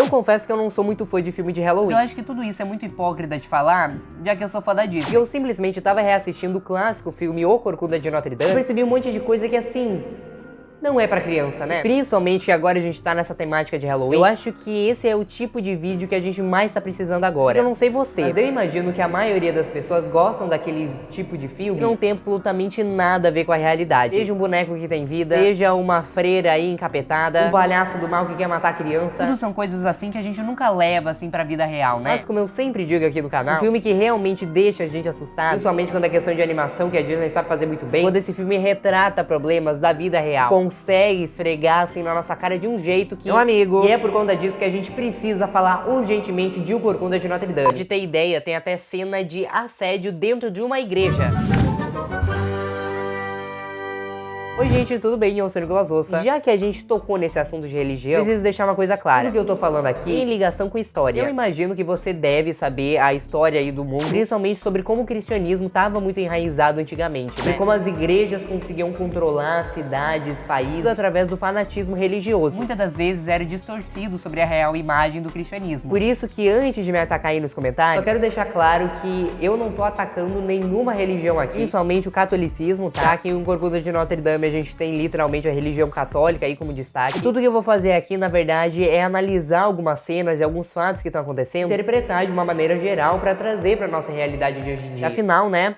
Eu confesso que eu não sou muito fã de filme de Halloween. Eu acho que tudo isso é muito hipócrita de falar, já que eu sou fã da Disney. E eu simplesmente tava reassistindo o clássico filme O Corcunda de Notre Dame. Eu percebi um monte de coisa que, assim, não é pra criança, né? Principalmente que agora a gente tá nessa temática de Halloween. Eu acho que esse é o tipo de vídeo que a gente mais tá precisando agora. Eu não sei vocês, mas eu imagino que a maioria das pessoas gostam daquele tipo de filme que não tem absolutamente nada a ver com a realidade. Seja um boneco que tem vida, seja uma freira aí encapetada, um palhaço do mal que quer matar a criança. Tudo são coisas assim que a gente nunca leva assim pra vida real, né? Mas como eu sempre digo aqui no canal, um filme que realmente deixa a gente assustado, principalmente quando é questão de animação, que a Disney sabe fazer muito bem, quando esse filme retrata problemas da vida real, consegue esfregar assim na nossa cara de um jeito que, meu amigo, e é por conta disso que a gente precisa falar urgentemente de O Corcunda de Notre Dame. De ter ideia, tem até cena de assédio dentro de uma igreja. Oi gente, tudo bem? Eu sou o Nicolas Roça. Já que a gente tocou nesse assunto de religião, preciso deixar uma coisa clara. Tudo que eu tô falando aqui tem ligação com história. Eu imagino que você deve saber a história aí do mundo, principalmente sobre como o cristianismo estava muito enraizado antigamente, né? E como as igrejas conseguiam controlar cidades, países, através do fanatismo religioso. Muitas das vezes era distorcido sobre a real imagem do cristianismo. Por isso que antes de me atacar aí nos comentários, só quero deixar claro que eu não tô atacando nenhuma religião aqui, principalmente o catolicismo, tá? Aqui em Corcunda de Notre Dame a gente tem literalmente a religião católica aí como destaque. E tudo que eu vou fazer aqui, na verdade, é analisar algumas cenas e alguns fatos que estão acontecendo, interpretar de uma maneira geral pra trazer pra nossa realidade de hoje em dia. Afinal, né,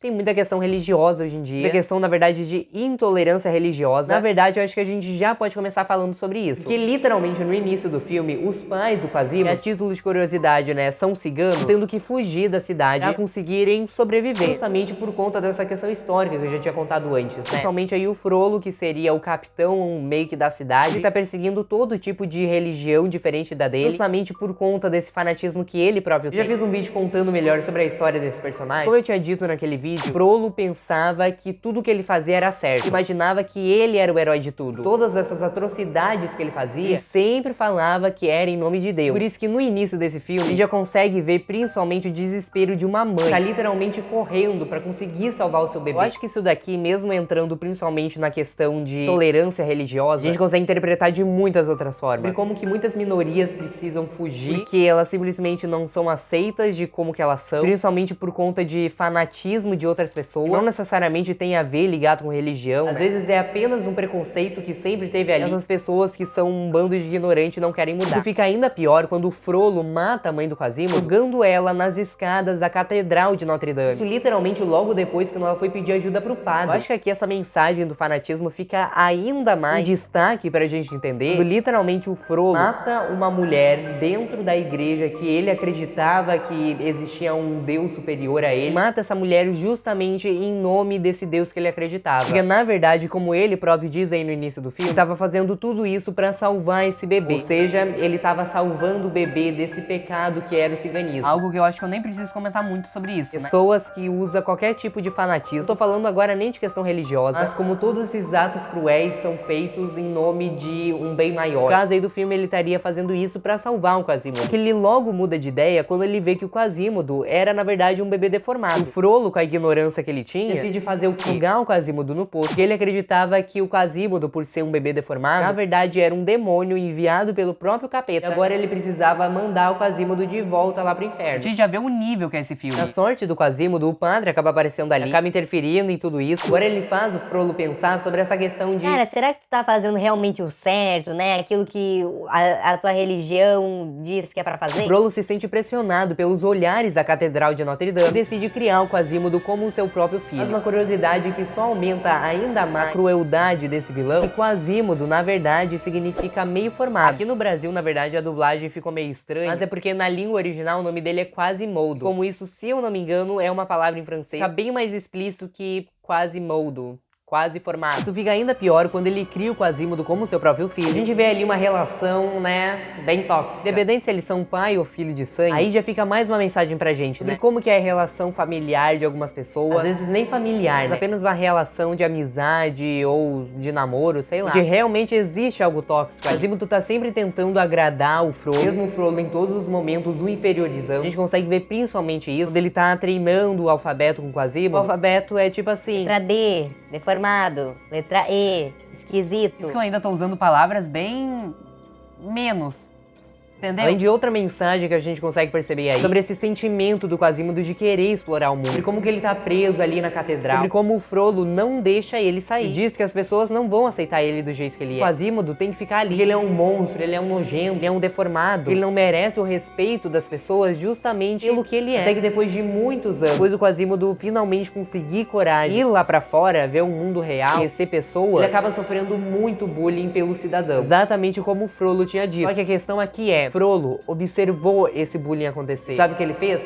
tem muita questão religiosa hoje em dia, muita questão, na verdade, de intolerância religiosa. Na verdade, eu acho que a gente já pode começar falando sobre isso. Porque, literalmente, no início do filme, os pais do Quasimodo, a título de curiosidade, né, são ciganos, tendo que fugir da cidade pra conseguirem sobreviver. Justamente por conta dessa questão histórica que eu já tinha contado antes, né? Principalmente aí o Frollo, que seria o capitão meio que da cidade, que tá perseguindo todo tipo de religião diferente da dele, justamente por conta desse fanatismo que ele próprio tem. Eu já fiz um vídeo contando melhor sobre a história desse personagem. Como eu tinha dito naquele vídeo, Frollo pensava que tudo que ele fazia era certo. Imaginava que ele era o herói de tudo. Todas essas atrocidades que ele fazia, ele sempre falava que era em nome de Deus. Por isso que no início desse filme, a gente já consegue ver principalmente o desespero de uma mãe que tá literalmente correndo pra conseguir salvar o seu bebê. Eu acho que isso daqui, mesmo entrando principalmente na questão de tolerância religiosa, a gente consegue interpretar de muitas outras formas. E como que muitas minorias precisam fugir, porque elas simplesmente não são aceitas de como que elas são, principalmente por conta de fanatismo de outras pessoas, não necessariamente tem a ver ligado com religião, às vezes é apenas um preconceito que sempre teve ali. Essas pessoas que são um bando de ignorantes e não querem mudar. Isso fica ainda pior quando o Frollo mata a mãe do Quasimodo, jogando ela nas escadas da Catedral de Notre Dame. Isso literalmente logo depois que ela foi pedir ajuda pro padre. Eu acho que aqui essa mensagem do fanatismo fica ainda mais em destaque pra gente entender, quando literalmente o Frollo mata uma mulher dentro da igreja que ele acreditava que existia um Deus superior a ele, mata essa mulher justamente em nome desse Deus que ele acreditava. Porque na verdade, como ele próprio diz aí no início do filme, estava fazendo tudo isso para salvar esse bebê. Ou seja, ele estava salvando o bebê desse pecado que era o ciganismo. Algo que eu acho que eu nem preciso comentar muito sobre isso, né? Pessoas que usam qualquer tipo de fanatismo. Não tô falando agora nem de questão religiosa, mas como todos esses atos cruéis são feitos em nome de um bem maior. No caso aí do filme, ele estaria fazendo isso para salvar o Quasimodo. Porque ele logo muda de ideia quando ele vê que o Quasimodo era, na verdade, um bebê deformado. O Frollo, com a ignorância que ele tinha, decide fazer o quê? Jogar o Quasimodo no poço, porque ele acreditava que o Quasimodo, por ser um bebê deformado, na verdade era um demônio enviado pelo próprio capeta. E agora ele precisava mandar o Quasimodo de volta lá pro inferno. A gente já vê o nível que é esse filme. Na sorte do Quasimodo, o padre acaba aparecendo ali, acaba interferindo em tudo isso. Agora ele faz o Frollo pensar sobre essa questão de... Cara, será que tu tá fazendo realmente o certo, né? Aquilo que a tua religião diz que é pra fazer? O Frollo se sente pressionado pelos olhares da Catedral de Notre Dame e decide criar o Quasimodo como o seu próprio filho. Mas uma curiosidade que só aumenta ainda mais a crueldade desse vilão, que Quasimodo, na verdade, significa meio formado. Aqui no Brasil, na verdade, a dublagem ficou meio estranha, mas é porque na língua original o nome dele é Quasimodo. Como isso, se eu não me engano, é uma palavra em francês, tá bem mais explícito que Quasimodo. Quase formado. Isso fica ainda pior quando ele cria o Quasimodo como seu próprio filho. A gente vê ali uma relação, né, bem tóxica. Independente se eles são pai ou filho de sangue, aí já fica mais uma mensagem pra gente, né? E como que é a relação familiar de algumas pessoas, às vezes nem familiar, mas apenas uma relação de amizade ou de namoro, sei lá. De realmente existe algo tóxico. O Quasimodo tá sempre tentando agradar o Frollo, mesmo o Frollo em todos os momentos o inferiorizando. A gente consegue ver principalmente isso quando ele tá treinando o alfabeto com o Quasimodo. O alfabeto é tipo assim... Letra D, deformado. Letra E, esquisito. Isso que eu ainda tô usando palavras bem... menos Entendeu? Além de outra mensagem que a gente consegue perceber aí, sobre esse sentimento do Quasimodo de querer explorar o mundo, sobre como que ele tá preso ali na catedral, sobre como o Frollo não deixa ele sair, e diz que as pessoas não vão aceitar ele do jeito que ele é. O Quasimodo tem que ficar ali, porque ele é um monstro, ele é um nojento, ele é um deformado, ele não merece o respeito das pessoas justamente pelo que ele é. Até que depois de muitos anos, depois do Quasimodo finalmente conseguir coragem, ir lá pra fora, ver o mundo real, conhecer pessoas, ele acaba sofrendo muito bullying pelos cidadãos, exatamente como o Frollo tinha dito. Só que a questão aqui é, Frollo observou esse bullying acontecer. Sabe o que ele fez?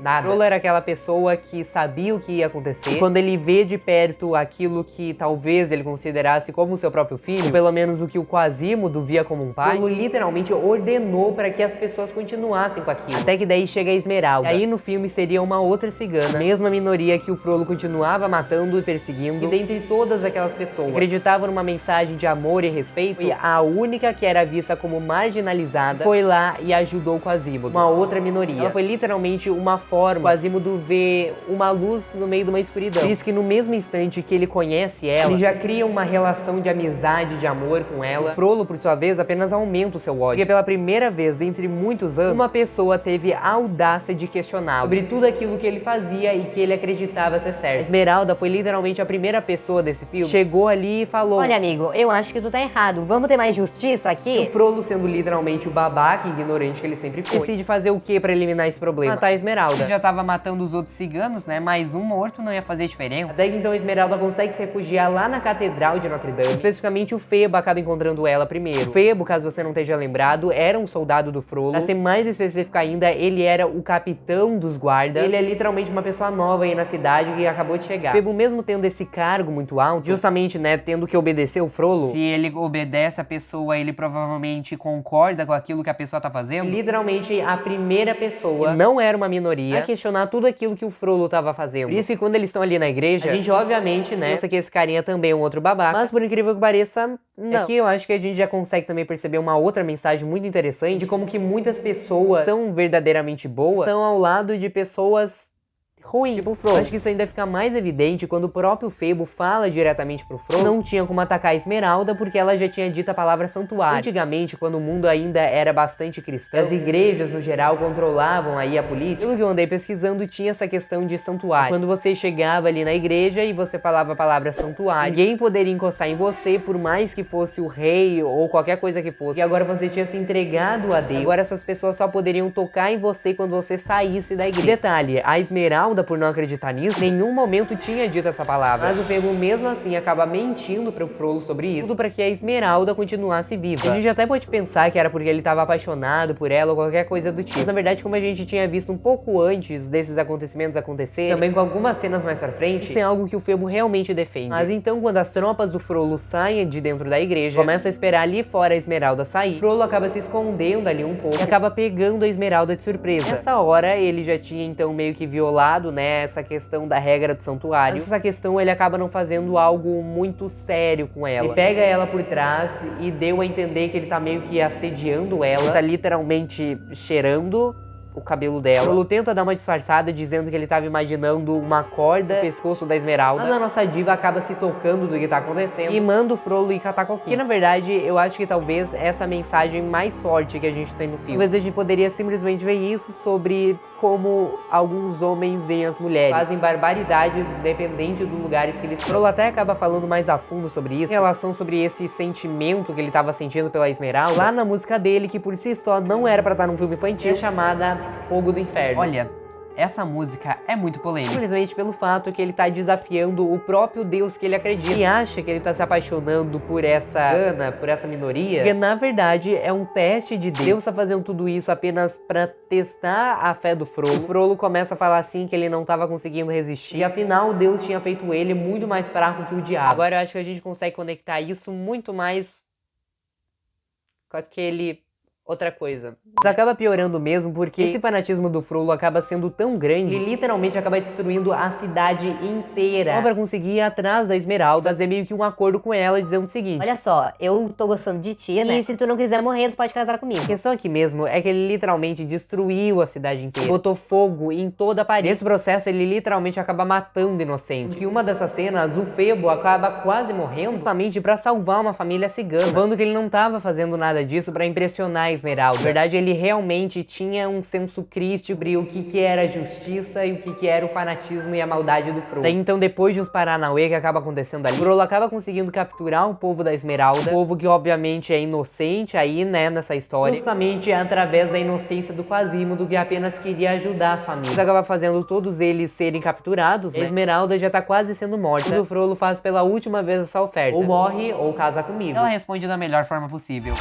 Nada. Frollo era aquela pessoa que sabia o que ia acontecer. E quando ele vê de perto aquilo que talvez ele considerasse como seu próprio filho, ou pelo menos o que o Quasimodo via como um pai, Frollo literalmente ordenou para que as pessoas continuassem com aquilo. Até que daí chega a Esmeralda. E aí no filme seria uma outra cigana, a mesma minoria que o Frollo continuava matando e perseguindo. E dentre todas aquelas pessoas que acreditavam numa mensagem de amor e respeito, e a única que era vista como marginalizada foi lá e ajudou o Quasimodo, uma outra minoria. Ela foi literalmente uma forma, o Quasimodo vê uma luz no meio de uma escuridão. Diz que no mesmo instante que ele conhece ela, ele já cria uma relação de amizade, de amor com ela. O Frollo, por sua vez, apenas aumenta o seu ódio. Porque pela primeira vez, dentre muitos anos, uma pessoa teve a audácia de questioná-lo sobre tudo aquilo que ele fazia e que ele acreditava ser certo. A Esmeralda foi literalmente a primeira pessoa desse filme. Chegou ali e falou: olha, amigo, eu acho que tu tá errado. Vamos ter mais justiça aqui? E o Frollo, sendo literalmente o babaca e ignorante que ele sempre foi, decide fazer o que pra eliminar esse problema? Matar a Esmeralda. Ele já tava matando os outros ciganos, né? Mais um morto não ia fazer diferença. Até que então a Esmeralda consegue se refugiar lá na Catedral de Notre Dame. Especificamente o Febo acaba encontrando ela primeiro. O Febo, caso você não esteja lembrado, era um soldado do Frollo. Pra ser mais específico ainda, ele era o capitão dos guardas. Ele é literalmente uma pessoa nova aí na cidade que acabou de chegar. O Febo, mesmo tendo esse cargo muito alto, justamente, né, tendo que obedecer o Frollo, se ele obedece a pessoa, ele provavelmente concorda com aquilo que a pessoa tá fazendo. Literalmente a primeira pessoa, que não era uma minoria, a questionar tudo aquilo que o Frollo tava fazendo. Por isso que quando eles estão ali na igreja, a gente obviamente, né, pensa que esse carinha também é um outro babaca, mas por incrível que pareça, não. Aqui eu acho que a gente já consegue também perceber uma outra mensagem muito interessante de como que muitas pessoas são verdadeiramente boas, estão ao lado de pessoas ruim, tipo o Frollo. Acho que isso ainda fica mais evidente quando o próprio Febo fala diretamente pro Frollo. Não tinha como atacar a Esmeralda porque ela já tinha dito a palavra santuário. Antigamente, quando o mundo ainda era bastante cristão, as igrejas no geral controlavam aí a política. Pelo que eu andei pesquisando, tinha essa questão de santuário. Quando você chegava ali na igreja e você falava a palavra santuário, ninguém poderia encostar em você, por mais que fosse o rei ou qualquer coisa que fosse. E agora você tinha se entregado a Deus. Agora essas pessoas só poderiam tocar em você quando você saísse da igreja. Detalhe, a Esmeralda, por não acreditar nisso, em nenhum momento tinha dito essa palavra. Mas o Febo mesmo assim acaba mentindo pro Frollo sobre isso, tudo pra que a Esmeralda continuasse viva. A gente até pode pensar que era porque ele tava apaixonado por ela ou qualquer coisa do tipo. Mas na verdade, como a gente tinha visto um pouco antes desses acontecimentos acontecer, também com algumas cenas mais pra frente, isso é algo que o Febo realmente defende. Mas então, quando as tropas do Frollo saem de dentro da igreja, começa a esperar ali fora a Esmeralda sair, o Frollo acaba se escondendo ali um pouco e acaba pegando a Esmeralda de surpresa. Nessa hora, ele já tinha então meio que violado, né, essa questão da regra do santuário. Mas essa questão ele acaba não fazendo algo muito sério com ela. Ele pega ela por trás e deu a entender que ele tá meio que assediando ela. Ele tá literalmente cheirando o cabelo dela. O Frollo tenta dar uma disfarçada dizendo que ele tava imaginando uma corda no pescoço da Esmeralda. Mas a nossa diva acaba se tocando do que tá acontecendo e manda o Frollo ir catar coquinho. Que na verdade eu acho que talvez essa mensagem mais forte que a gente tem no filme. Talvez a gente poderia simplesmente ver isso sobre como alguns homens veem as mulheres. Fazem barbaridades independente dos lugares que eles... O Frollo até acaba falando mais a fundo sobre isso, em relação sobre esse sentimento que ele tava sentindo pela Esmeralda, lá na música dele, que por si só não era pra estar num filme infantil, é chamada Fogo do Inferno. Olha, essa música é muito polêmica, simplesmente pelo fato que ele tá desafiando o próprio Deus que ele acredita. E acha que ele tá se apaixonando por essa Ana, por essa minoria, porque na verdade é um teste de Deus. Deus tá fazendo tudo isso apenas pra testar a fé do Frollo. O Frollo começa a falar assim que ele não tava conseguindo resistir, e afinal Deus tinha feito ele muito mais fraco que o diabo. Agora eu acho que a gente consegue conectar isso muito mais com aquele... outra coisa. Isso acaba piorando mesmo porque esse fanatismo do Frollo acaba sendo tão grande, ele literalmente acaba destruindo a cidade inteira. Só pra conseguir ir atrás da Esmeralda, fazer meio que um acordo com ela, dizendo o seguinte: olha só, eu tô gostando de ti, né? E se tu não quiser morrer, tu pode casar comigo. A questão aqui mesmo é que ele literalmente destruiu a cidade inteira, botou fogo em toda a parede. Nesse processo, ele literalmente acaba matando inocentes. Porque uma dessas cenas, o Febo acaba quase morrendo justamente pra salvar uma família cigana, provando que ele não tava fazendo nada disso pra impressionar a Esmeralda. Na verdade, ele realmente tinha um senso crítico sobre o que era a justiça e o que era o fanatismo e a maldade do Frollo. Daí, então, depois de uns paranauê que acaba acontecendo ali, o Frollo acaba conseguindo capturar o povo da Esmeralda, um povo que obviamente é inocente aí, né, nessa história, justamente através da inocência do Quasimodo, que apenas queria ajudar as famílias. Isso acaba fazendo todos eles serem capturados, né? A Esmeralda já tá quase sendo morta. Quando o Frollo faz pela última vez essa oferta: ou morre ou casa comigo. Ela responde da melhor forma possível.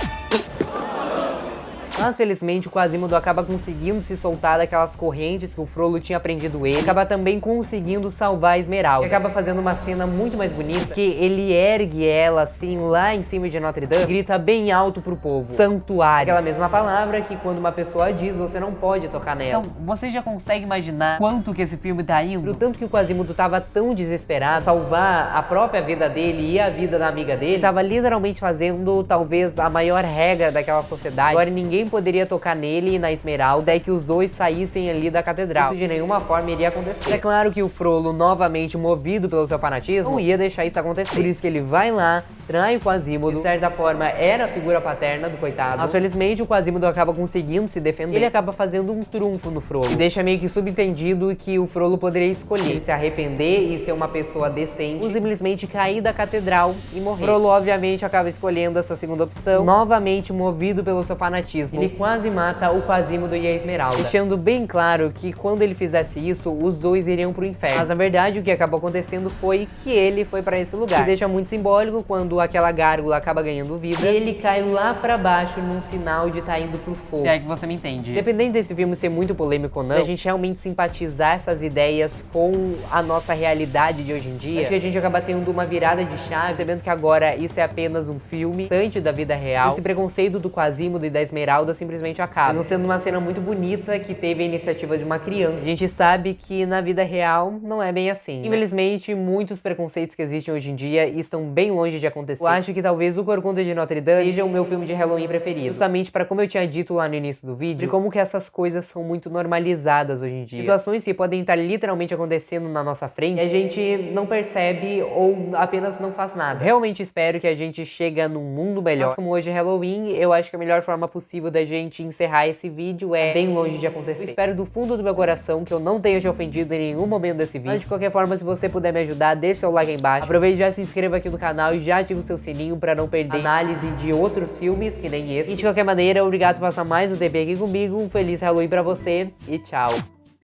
Mas, felizmente, o Quasimodo acaba conseguindo se soltar daquelas correntes que o Frollo tinha prendido ele. Acaba também conseguindo salvar a Esmeralda. E acaba fazendo uma cena muito mais bonita, que ele ergue ela, assim, lá em cima de Notre Dame, e grita bem alto pro povo: santuário. Aquela mesma palavra que quando uma pessoa diz, você não pode tocar nela. Então, você já consegue imaginar quanto que esse filme tá indo? Pro tanto que o Quasimodo tava tão desesperado, salvar a própria vida dele e a vida da amiga dele, ele tava literalmente fazendo, talvez, a maior regra daquela sociedade. Agora ninguém poderia tocar nele e na Esmeralda, e que os dois saíssem ali da catedral. Isso de nenhuma forma iria acontecer. É claro que o Frollo, novamente movido pelo seu fanatismo, não ia deixar isso acontecer. Por isso que ele vai lá, trai o Quasimodo, de certa forma era a figura paterna do coitado. Mas felizmente o Quasimodo acaba conseguindo se defender. Ele acaba fazendo um trunfo no Frollo, e deixa meio que subentendido que o Frollo poderia escolher se arrepender e ser uma pessoa decente, ou simplesmente cair da catedral e morrer. O Frollo obviamente acaba escolhendo essa segunda opção, novamente movido pelo seu fanatismo. Ele quase mata o Quasimodo e a Esmeralda, deixando bem claro que quando ele fizesse isso, os dois iriam pro inferno. Mas na verdade o que acabou acontecendo foi que ele foi pra esse lugar, que deixa muito simbólico quando aquela gárgula acaba ganhando vida e ele cai lá pra baixo num sinal de tá indo pro fogo. Se é que você me entende. Dependendo desse filme ser muito polêmico ou não, a gente realmente simpatizar essas ideias com a nossa realidade de hoje em dia, acho que a gente acaba tendo uma virada de chave, percebendo que agora isso é apenas um filme distante da vida real. Esse preconceito do Quasimodo e da Esmeralda simplesmente acaba, mesmo sendo uma cena muito bonita que teve a iniciativa de uma criança. A gente sabe que na vida real não é bem assim. Infelizmente, muitos preconceitos que existem hoje em dia estão bem longe de acontecer. Eu acho que talvez o Corcunda de Notre Dame seja o meu filme de Halloween preferido, justamente para, como eu tinha dito lá no início do vídeo, de como que essas coisas são muito normalizadas hoje em dia. Situações que podem estar literalmente acontecendo na nossa frente e a gente não percebe ou apenas não faz nada. Realmente espero que a gente chegue num mundo melhor. Mas como hoje é Halloween, eu acho que a melhor forma possível da gente encerrar esse vídeo é bem longe de acontecer. Eu espero do fundo do meu coração que eu não tenha te ofendido em nenhum momento desse vídeo. Mas de qualquer forma, se você puder me ajudar, deixa seu like aí embaixo. Aproveite e já se inscreva aqui no canal e já ative o seu sininho pra não perder análise de outros filmes que nem esse. E de qualquer maneira, obrigado por passar mais um tempo aqui comigo. Um feliz Halloween pra você e tchau!